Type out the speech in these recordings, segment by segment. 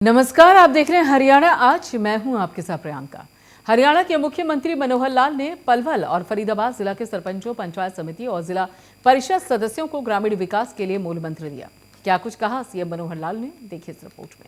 नमस्कार, आप देख रहे हैं हरियाणा आज। मैं हूं आपके साथ प्रियंका। हरियाणा के मुख्यमंत्री मनोहर लाल ने पलवल और फरीदाबाद जिला के सरपंचों, पंचायत समिति और जिला परिषद सदस्यों को ग्रामीण विकास के लिए मूल मंत्र दिया। क्या कुछ कहा सीएम मनोहर लाल ने, देखिए इस रिपोर्ट में।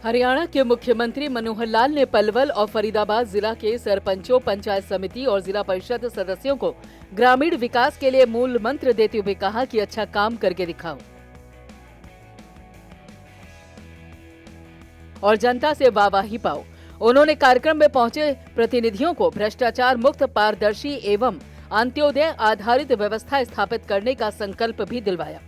हरियाणा के मुख्यमंत्री मनोहर लाल ने पलवल और फरीदाबाद जिला के सरपंचों, पंचायत समिति और जिला परिषद सदस्यों को ग्रामीण विकास के लिए मूल मंत्र देते हुए कहा कि अच्छा काम करके दिखाओ और जनता से वाहवाही पाओ। उन्होंने कार्यक्रम में पहुंचे प्रतिनिधियों को भ्रष्टाचार मुक्त, पारदर्शी एवं अंत्योदय आधारित व्यवस्था स्थापित करने का संकल्प भी दिलवाया।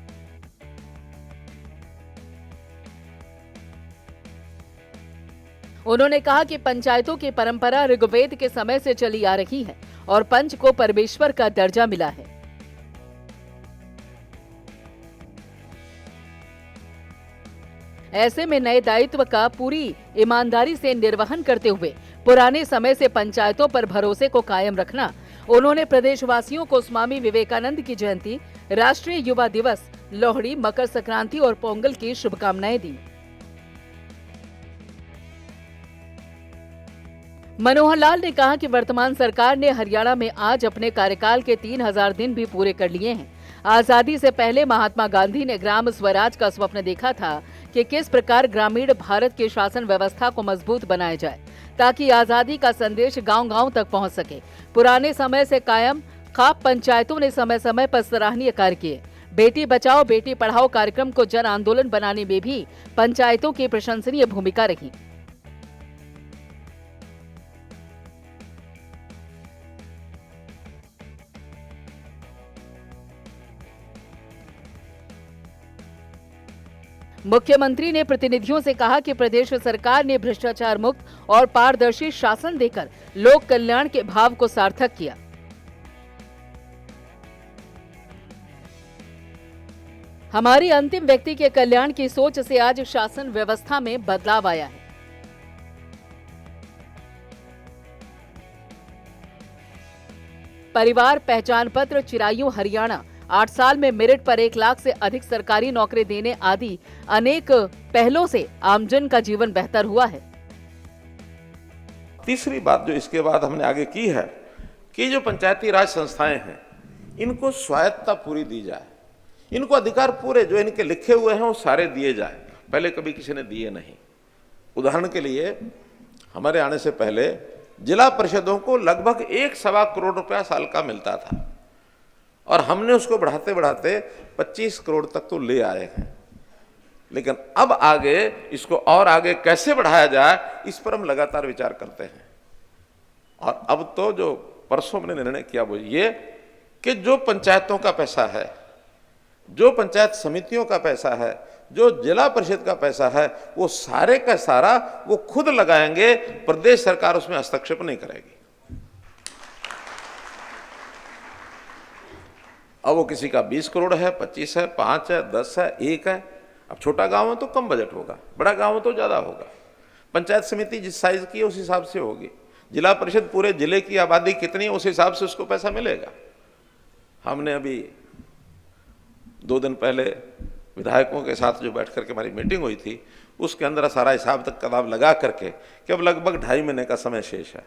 उन्होंने कहा कि पंचायतों की परंपरा ऋग्वेद के समय से चली आ रही है और पंच को परमेश्वर का दर्जा मिला है। ऐसे में नए दायित्व का पूरी ईमानदारी से निर्वहन करते हुए पुराने समय से पंचायतों पर भरोसे को कायम रखना। उन्होंने प्रदेशवासियों को स्वामी विवेकानंद की जयंती, राष्ट्रीय युवा दिवस, लोहड़ी, मकर संक्रांति और पोंगल की शुभकामनाएं दी। मनोहर लाल ने कहा कि वर्तमान सरकार ने हरियाणा में आज अपने कार्यकाल के 3000 दिन भी पूरे कर लिए हैं। आजादी से पहले महात्मा गांधी ने ग्राम स्वराज का स्वप्न देखा था कि किस प्रकार ग्रामीण भारत की शासन व्यवस्था को मजबूत बनाया जाए ताकि आजादी का संदेश गांव-गांव तक पहुंच सके। पुराने समय से कायम खाप पंचायतों ने समय समय पर सराहनीय कार्य किए। बेटी बचाओ बेटी पढ़ाओ कार्यक्रम को जन आंदोलन बनाने में भी पंचायतों की प्रशंसनीय भूमिका रही। मुख्यमंत्री ने प्रतिनिधियों से कहा कि प्रदेश सरकार ने भ्रष्टाचार मुक्त और पारदर्शी शासन देकर लोक कल्याण के भाव को सार्थक किया। हमारी अंतिम व्यक्ति के कल्याण की सोच से आज शासन व्यवस्था में बदलाव आया है। परिवार पहचान पत्र, चिरायू हरियाणा, 8 साल में मेरिट पर 1 लाख से अधिक सरकारी नौकरी देने आदि अनेक पहलों से आमजन का जीवन बेहतर हुआ है। तीसरी बात जो इसके बाद हमने आगे की है कि जो पंचायती राज संस्थाएं हैं इनको स्वायत्तता पूरी दी जाए, इनको अधिकार पूरे जो इनके लिखे हुए हैं वो सारे दिए जाए। पहले कभी किसी ने दिए नहीं। उदाहरण के लिए हमारे आने से पहले जिला परिषदों को लगभग 1.25 करोड़ रुपया साल का मिलता था और हमने उसको बढ़ाते बढ़ाते 25 करोड़ तक तो ले आए हैं। लेकिन अब आगे इसको और आगे कैसे बढ़ाया जाए इस पर हम लगातार विचार करते हैं। और अब तो जो परसों हमने निर्णय किया वो ये कि जो पंचायतों का पैसा है, जो पंचायत समितियों का पैसा है, जो जिला परिषद का पैसा है, वो सारे का सारा वो खुद लगाएंगे। प्रदेश सरकार उसमें हस्तक्षेप नहीं करेगी। अब वो किसी का 20 करोड़ है, 25 है, 5 है, 10 है, 1 है। अब छोटा गांव है तो कम बजट होगा, बड़ा गांव है तो ज़्यादा होगा। पंचायत समिति जिस साइज की है उस हिसाब से होगी। जिला परिषद पूरे जिले की आबादी कितनी है उस हिसाब से उसको पैसा मिलेगा। हमने अभी 2 दिन पहले विधायकों के साथ जो बैठ करके हमारी मीटिंग हुई थी उसके अंदर सारा हिसाब तक किताब लगा करके कि अब लगभग 2.5 महीने का समय शेष है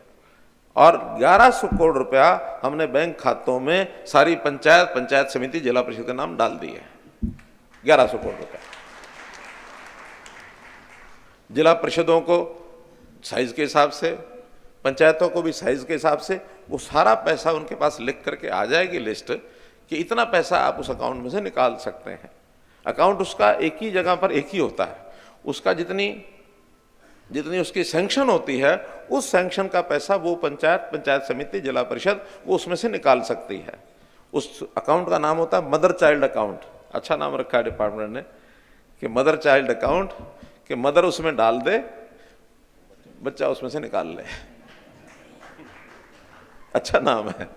और 1100 करोड़ रुपया हमने बैंक खातों में सारी पंचायत समिति, जिला परिषद का नाम डाल दिए हैं। 1100 करोड़ रुपया जिला परिषदों को साइज के हिसाब से, पंचायतों को भी साइज के हिसाब से वो सारा पैसा उनके पास लिख करके आ जाएगी लिस्ट कि इतना पैसा आप उस अकाउंट में से निकाल सकते हैं। अकाउंट उसका एक ही जगह पर एक ही होता है। उसका जितनी उसकी सैंक्शन होती है उस सैंक्शन का पैसा वो पंचायत समिति, जिला परिषद वो उसमें से निकाल सकती है। उस अकाउंट का नाम होता है मदर चाइल्ड अकाउंट। अच्छा नाम रखा है डिपार्टमेंट ने कि मदर चाइल्ड अकाउंट, कि मदर उसमें डाल दे, बच्चा उसमें से निकाल ले। अच्छा नाम है।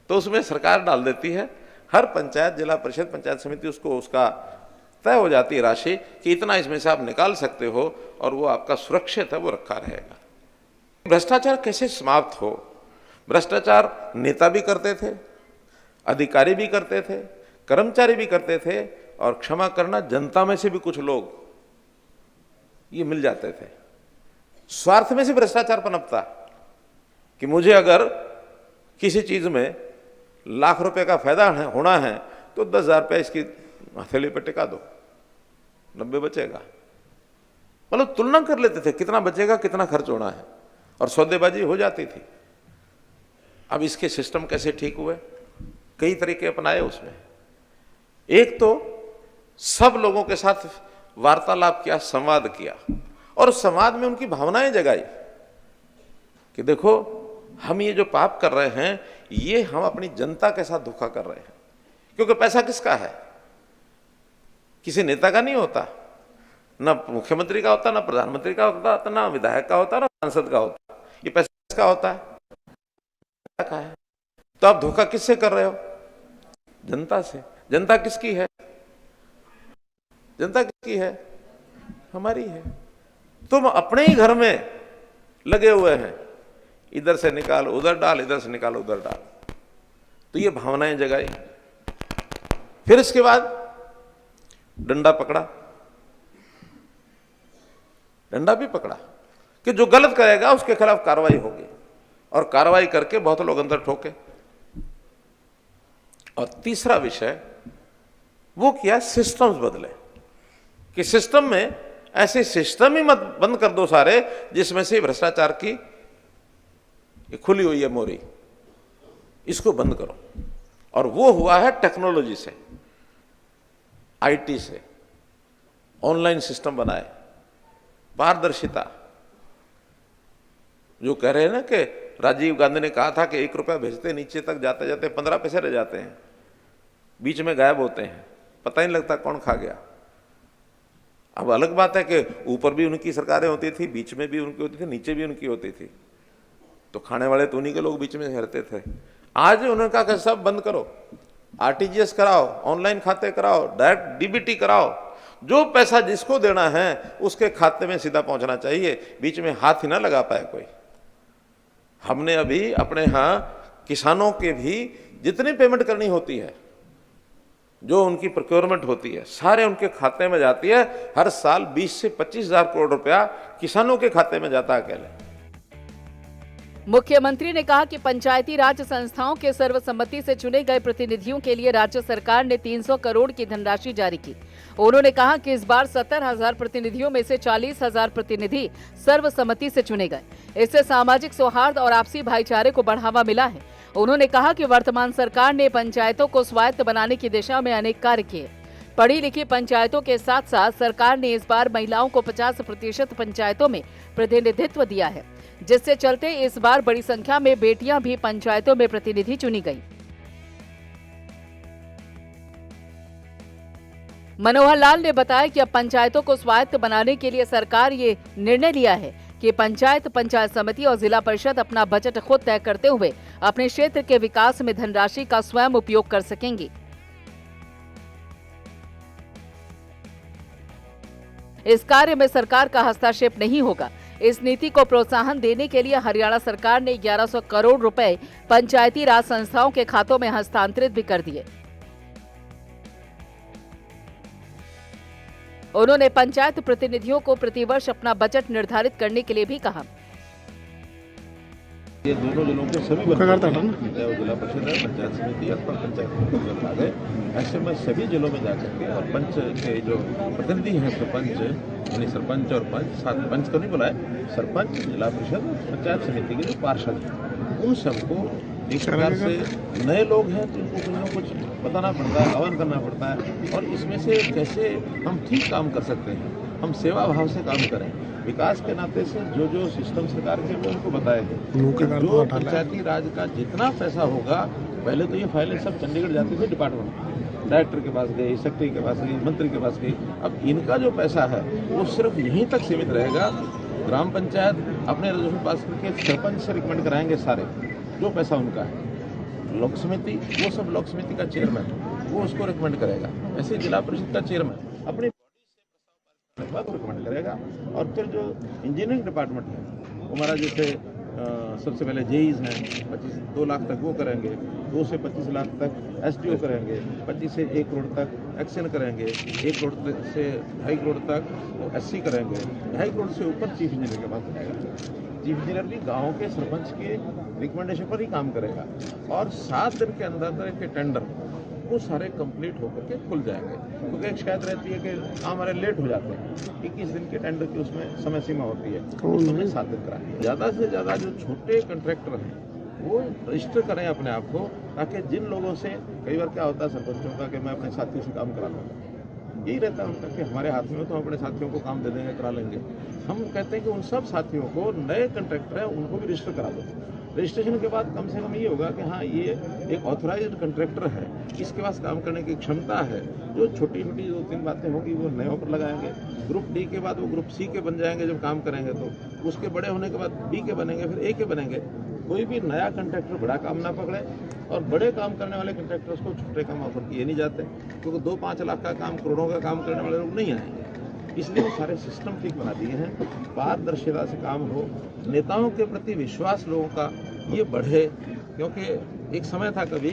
तो उसमें सरकार डाल देती है। हर पंचायत, जिला परिषद, पंचायत समिति उसको उसका तय हो जाती है राशि कि इतना इसमें से आप निकाल सकते हो और वो आपका सुरक्षित है, वो रखा रहेगा। भ्रष्टाचार कैसे समाप्त हो, भ्रष्टाचार नेता भी करते थे, अधिकारी भी करते थे, कर्मचारी भी करते थे, और क्षमा करना जनता में से भी कुछ लोग ये मिल जाते थे। स्वार्थ में से भ्रष्टाचार पनपता कि मुझे अगर किसी चीज में लाख रुपए का फायदा होना है तो 10,000 रुपये इसकी हथेली पर टिका दो, 90 बचेगा। मतलब तुलना कर लेते थे कितना बचेगा, कितना खर्च होना है, और सौदेबाजी हो जाती थी। अब इसके सिस्टम कैसे ठीक हुए, कई तरीके अपनाए उसमें। एक तो सब लोगों के साथ वार्तालाप किया, संवाद किया, और संवाद में उनकी भावनाएं जगाई कि देखो हम ये जो पाप कर रहे हैं ये हम अपनी जनता के साथ धोखा कर रहे हैं। क्योंकि पैसा किसका है, किसी नेता का नहीं होता, ना मुख्यमंत्री का होता, ना प्रधानमंत्री का होता, ना विधायक का होता, ना सांसद का होता। ये पैसा किसका होता है, का है। तो आप धोखा किससे कर रहे हो, जनता से। जनता किसकी है, जनता किसकी है, हमारी है। तुम अपने ही घर में लगे हुए हैं, इधर से निकाल उधर डाल, इधर से निकाल उधर डाल। तो ये भावनाएं जगाई। फिर इसके बाद डंडा पकड़ा, डंडा भी पकड़ा कि जो गलत करेगा उसके खिलाफ कार्रवाई होगी, और कार्रवाई करके बहुत लोग अंदर ठोके। और तीसरा विषय वो किया, सिस्टम्स बदले कि सिस्टम में ऐसे सिस्टम ही मत बंद कर दो सारे जिसमें से भ्रष्टाचार की खुली हुई है मोरी, इसको बंद करो। और वो हुआ है टेक्नोलॉजी से, आईटी से, ऑनलाइन सिस्टम बनाए, पारदर्शिता। जो कह रहे हैं ना कि राजीव गांधी ने कहा था कि 1 रुपया भेजते नीचे तक जाते जाते 15 पैसे रह जाते हैं, बीच में गायब होते हैं, पता ही नहीं लगता कौन खा गया। अब अलग बात है कि ऊपर भी उनकी सरकारें होती थी, बीच में भी उनकी होती थी, नीचे भी उनकी होती थी, तो खाने वाले तो उन्हीं के लोग बीच में रहते थे। आज उन्होंने कहा कि सब बंद करो, आरटीजीएस कराओ, ऑनलाइन खाते कराओ, डायरेक्ट डीबीटी कराओ, जो पैसा जिसको देना है उसके खाते में सीधा पहुंचना चाहिए, बीच में हाथ ही ना लगा पाए कोई। हमने अभी अपने यहाँ किसानों के भी जितनी पेमेंट करनी होती है, जो उनकी प्रोक्योरमेंट होती है, सारे उनके खाते में जाती है। हर साल 20 से 25,000 करोड़ रुपया किसानों के खाते में जाता है अकेले। मुख्यमंत्री ने कहा कि पंचायती राज संस्थाओं के सर्वसम्मति से चुने गए प्रतिनिधियों के लिए राज्य सरकार ने 300 करोड़ की धनराशि जारी की। उन्होंने कहा कि इस बार 70,000 प्रतिनिधियों में से 40,000 प्रतिनिधि सर्वसम्मति से चुने गए। इससे सामाजिक सौहार्द और आपसी भाईचारे को बढ़ावा मिला है। उन्होंने कहा कि वर्तमान सरकार ने पंचायतों को स्वायत्त बनाने की दिशा में अनेक कार्य किए। पढ़ी लिखी पंचायतों के साथ साथ सरकार ने इस बार महिलाओं को 50% पंचायतों में प्रतिनिधित्व दिया है, जिससे चलते इस बार बड़ी संख्या में बेटियां भी पंचायतों में प्रतिनिधि चुनी गई। मनोहर लाल ने बताया कि अब पंचायतों को स्वायत्त बनाने के लिए सरकार ये निर्णय लिया है कि पंचायत समिति और जिला परिषद अपना बजट खुद तय करते हुए अपने क्षेत्र के विकास में धनराशि का स्वयं उपयोग कर सकेंगी। इस कार्य में सरकार का हस्तक्षेप नहीं होगा। इस नीति को प्रोत्साहन देने के लिए हरियाणा सरकार ने 1100 करोड़ रुपए पंचायती राज संस्थाओं के खातों में हस्तांतरित भी कर दिए। उन्होंने पंचायत प्रतिनिधियों को प्रतिवर्ष अपना बजट निर्धारित करने के लिए भी कहा। ये दोनों जिलों के सभी जिला परिषद है, पंचायत समिति अथवा पंचायत विभाग है, ऐसे में सभी जिलों में जा सकते हैं। और पंच के जो प्रतिनिधि हैं, सरपंच यानी सरपंच और पंच, साथ पंच तो नहीं बोला है, सरपंच, जिला परिषद, पंचायत समिति के जो पार्षद हैं, उन सबको एक प्रकार से नए लोग हैं तो उनको कुछ ना कुछ बताना पड़ता है, आह्वान करना पड़ता है। और इसमें से कैसे हम ठीक काम कर सकते हैं, हम सेवा भाव से काम करें, विकास के नाते से जो जो सिस्टम सरकार के वो उनको बताए गए। जो पंचायती राज का जितना पैसा होगा, पहले तो ये फाइलें सब चंडीगढ़ जाती थी डिपार्टमेंट, डायरेक्टर के पास गई, सेक्रेटरी के पास गई, मंत्री के पास गई। अब इनका जो पैसा है वो सिर्फ यहीं तक सीमित रहेगा। ग्राम पंचायत अपने रेजोल्यूशन पास करके सरपंच से रिकमेंड कराएंगे सारे जो पैसा उनका है। लोक समिति, वो सब लोक समिति का चेयरमैन वो उसको रिकमेंड करेगा। ऐसे जिला परिषद का चेयरमैन अपने रिकमेंड करेगा। और फिर जो इंजीनियरिंग डिपार्टमेंट है, वो हमारा जैसे सबसे पहले जेईज हैं 2 लाख तक वो करेंगे, 2 से 25 लाख तक एसडीओ करेंगे, 25 से 1 करोड़ तक एक्शन करेंगे, 1 करोड़ से 2.5 करोड़ तक एससी करेंगे, 2.5 करोड़ से ऊपर चीफ इंजीनियर के पास जाएगा। चीफ इंजीनियर भी गाँव के सरपंच के रिकमेंडेशन पर ही काम करेगा और 7 दिन के अंदर के टेंडर वो सारे कंप्लीट होकर के खुल जाएंगे। क्योंकि एक शिकायत रहती है कि काम हमारे लेट हो जाते हैं, 21 दिन के टेंडर की उसमें समय सीमा होती है, उसमें 7 दिन कराएं। ज़्यादा से ज़्यादा जो छोटे कंट्रैक्टर हैं वो रजिस्टर करें अपने आप को, ताकि जिन लोगों से कई बार क्या होता है सरपंचों का कि मैं अपने साथियों से काम करा लूँगा, यही रहता है उनका कि हमारे हाथ में तो हम अपने साथियों को काम दे देंगे, करा लेंगे। हम कहते हैं कि उन सब साथियों को, नए कंट्रैक्टर हैं उनको भी रजिस्टर करा दो। रजिस्ट्रेशन के बाद कम से कम ये होगा कि हाँ ये एक ऑथराइज्ड कंट्रैक्टर है, इसके पास काम करने की क्षमता है। जो छोटी छोटी 2-3 बातें होंगी वो नयों पर लगाएंगे। ग्रुप डी के बाद वो ग्रुप सी के बन जाएंगे जब काम करेंगे, तो उसके बड़े होने के बाद बी के बनेंगे, फिर ए के बनेंगे। कोई भी नया कंट्रैक्टर बड़ा काम ना पकड़े और बड़े काम करने वाले कंट्रैक्टर्स को छोटे काम ऑफर किए नहीं जाते, क्योंकि 2-5 लाख का काम, करोड़ों का काम करने वाले लोग नहीं आएंगे। इसलिए वो सारे सिस्टम ठीक बना दिए हैं, पारदर्शिता से काम हो, नेताओं के प्रति विश्वास लोगों का ये बढ़े। क्योंकि एक समय था कभी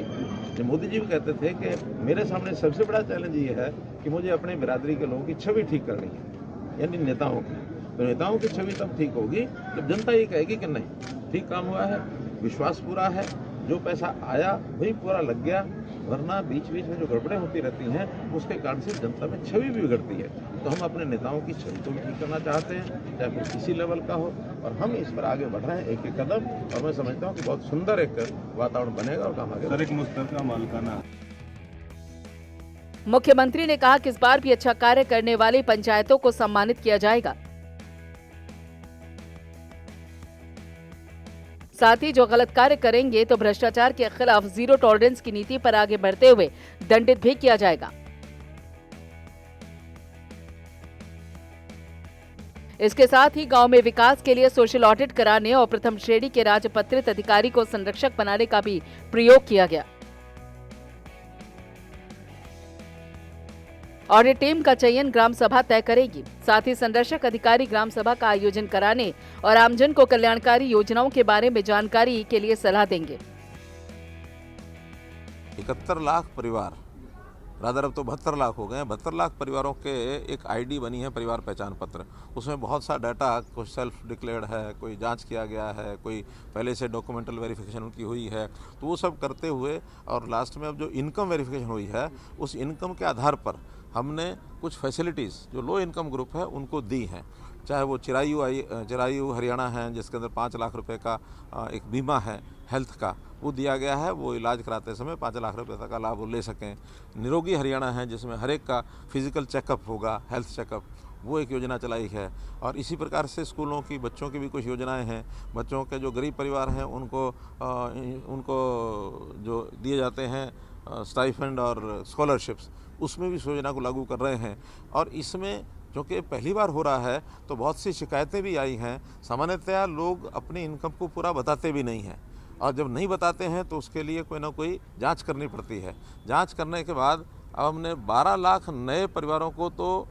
जब मोदी जी भी कहते थे कि मेरे सामने सबसे बड़ा चैलेंज ये है कि मुझे अपने बिरादरी के लोगों की छवि ठीक करनी है, यानी नेताओं की। तो नेताओं की छवि तब ठीक होगी जब जनता ये कहेगी कि नहीं ठीक काम हुआ है, विश्वास पूरा है, जो पैसा आया वही पूरा लग गया। वरना बीच बीच में जो गड़बड़ें होती रहती हैं उसके कारण से जनता में छवि भी बिगड़ती है। तो हम अपने नेताओं की छवि को भी ठीक करना चाहते हैं, चाहे फिर किसी लेवल का हो, और हम इस पर आगे बढ़ रहे हैं एक एक कदम। और मैं समझता हूँ कि बहुत सुंदर एक वातावरण बनेगा और काम आगे। सर, एक मुस्तरका मालिकाना। मुख्यमंत्री ने कहा कि इस बार भी अच्छा कार्य करने वाली पंचायतों को सम्मानित किया जाएगा। साथ ही जो गलत कार्य करेंगे तो भ्रष्टाचार के खिलाफ जीरो टॉलरेंस की नीति पर आगे बढ़ते हुए दंडित भी किया जाएगा। इसके साथ ही गांव में विकास के लिए सोशल ऑडिट कराने और प्रथम श्रेणी के राजपत्रित अधिकारी को संरक्षक बनाने का भी प्रयोग किया गया। ऑडिट टीम का चयन ग्राम सभा तय करेगी। साथ ही संरक्षक अधिकारी ग्राम सभा का आयोजन कराने और आमजन को कल्याणकारी योजनाओं के बारे में जानकारी के लिए सलाह देंगे। 71 लाख परिवार, रादर अब तो 72 लाख हो गए हैं। 72 लाख परिवारों के एक आईडी बनी है, परिवार पहचान पत्र। उसमें बहुत सा डाटा, कुछ सेल्फ डिक्लेयर्ड है, कोई जांच किया गया है, कोई पहले से डॉक्यूमेंटल वेरिफिकेशन उनकी हुई है। तो वो सब करते हुए और लास्ट में अब जो इनकम वेरिफिकेशन हुई है, उस इनकम के आधार पर हमने कुछ फैसिलिटीज़ जो लो इनकम ग्रुप है उनको दी हैं। चाहे वो चिरायु हरियाणा है, जिसके अंदर 5 लाख रुपए का एक बीमा है हेल्थ का, वो दिया गया है। वो इलाज कराते समय 5 लाख रुपए तक का लाभ वो ले सकें। निरोगी हरियाणा है, जिसमें हर एक का फिजिकल चेकअप होगा, हेल्थ चेकअप, वो एक योजना चलाई है। और इसी प्रकार से स्कूलों की, बच्चों की भी कुछ योजनाएं हैं। बच्चों के जो गरीब परिवार हैं उनको जो दिए जाते हैं स्टाइफंड और स्कॉलरशिप्स, उसमें भी इस योजना को लागू कर रहे हैं। और इसमें जो कि पहली बार हो रहा है तो बहुत सी शिकायतें भी आई हैं। सामान्यतया लोग अपनी इनकम को पूरा बताते भी नहीं हैं, और जब नहीं बताते हैं तो उसके लिए कोई ना कोई जांच करनी पड़ती है। जांच करने के बाद अब हमने 12 लाख नए परिवारों को तो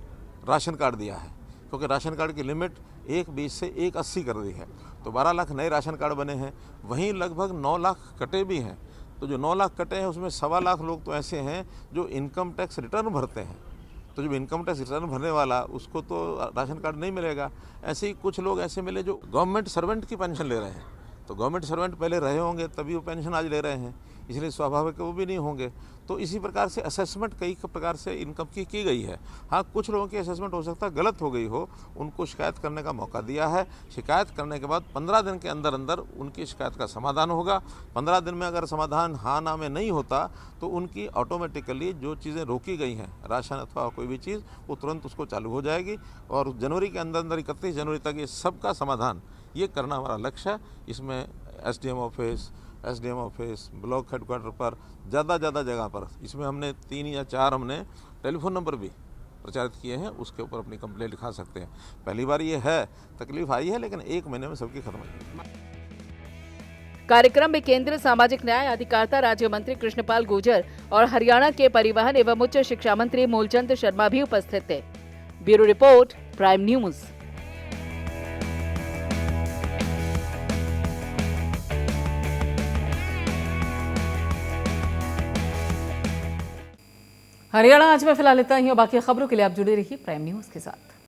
राशन कार्ड दिया है, क्योंकि राशन कार्ड की लिमिट 1,20 से 1,80 कर दी है। तो 12 लाख नए राशन कार्ड बने हैं। वहीं लगभग 9 लाख कटे भी हैं। तो जो 9 लाख कटे हैं उसमें 1.25 लाख लोग तो ऐसे हैं जो इनकम टैक्स रिटर्न भरते हैं। तो जब इनकम टैक्स रिटर्न भरने वाला, उसको तो राशन कार्ड नहीं मिलेगा। ऐसे ही कुछ लोग ऐसे मिले जो गवर्नमेंट सर्वेंट की पेंशन ले रहे हैं। तो गवर्नमेंट सर्वेंट पहले रहे होंगे तभी वो पेंशन आज ले रहे हैं, इसलिए स्वाभाविक वो भी नहीं होंगे। तो इसी प्रकार से असेसमेंट कई प्रकार से इनकम की गई है। हाँ, कुछ लोगों की असेसमेंट हो सकता है गलत हो गई हो, उनको शिकायत करने का मौका दिया है। शिकायत करने के बाद 15 दिन के अंदर अंदर उनकी शिकायत का समाधान होगा। 15 दिन में अगर समाधान हाँ ना में नहीं होता तो उनकी ऑटोमेटिकली जो चीज़ें रोकी गई हैं, राशन अथवा कोई भी चीज़, वो तुरंत उसको चालू हो जाएगी। और जनवरी के अंदर अंदर 31 जनवरी तक ये सबका समाधान ये करना हमारा लक्ष्य है। इसमें एसडीएम ऑफिस, ब्लॉक हेडक्वार्टर पर, ज़्यादा जगह पर, इसमें हमने 3 या 4 हमने टेलीफोन नंबर भी प्रचारित किए हैं, उसके ऊपर अपनी कंप्लेंट लिखा सकते हैं। पहली बार ये है, तकलीफ आई है, लेकिन 1 महीने में सबकी खत्म हो जाएगी। कार्यक्रम में केंद्रीय सामाजिक न्याय अधिकारिता राज्य मंत्री कृष्णपाल गुर्जर और हरियाणा के परिवहन एवं उच्च शिक्षा मंत्री मूलचंद शर्मा भी उपस्थित थे। Bureau report, prime news. Haryana आज में फिलहाल इतना ही और बाकी खबरों के लिए आप जुड़े रहिए प्राइम न्यूज के साथ।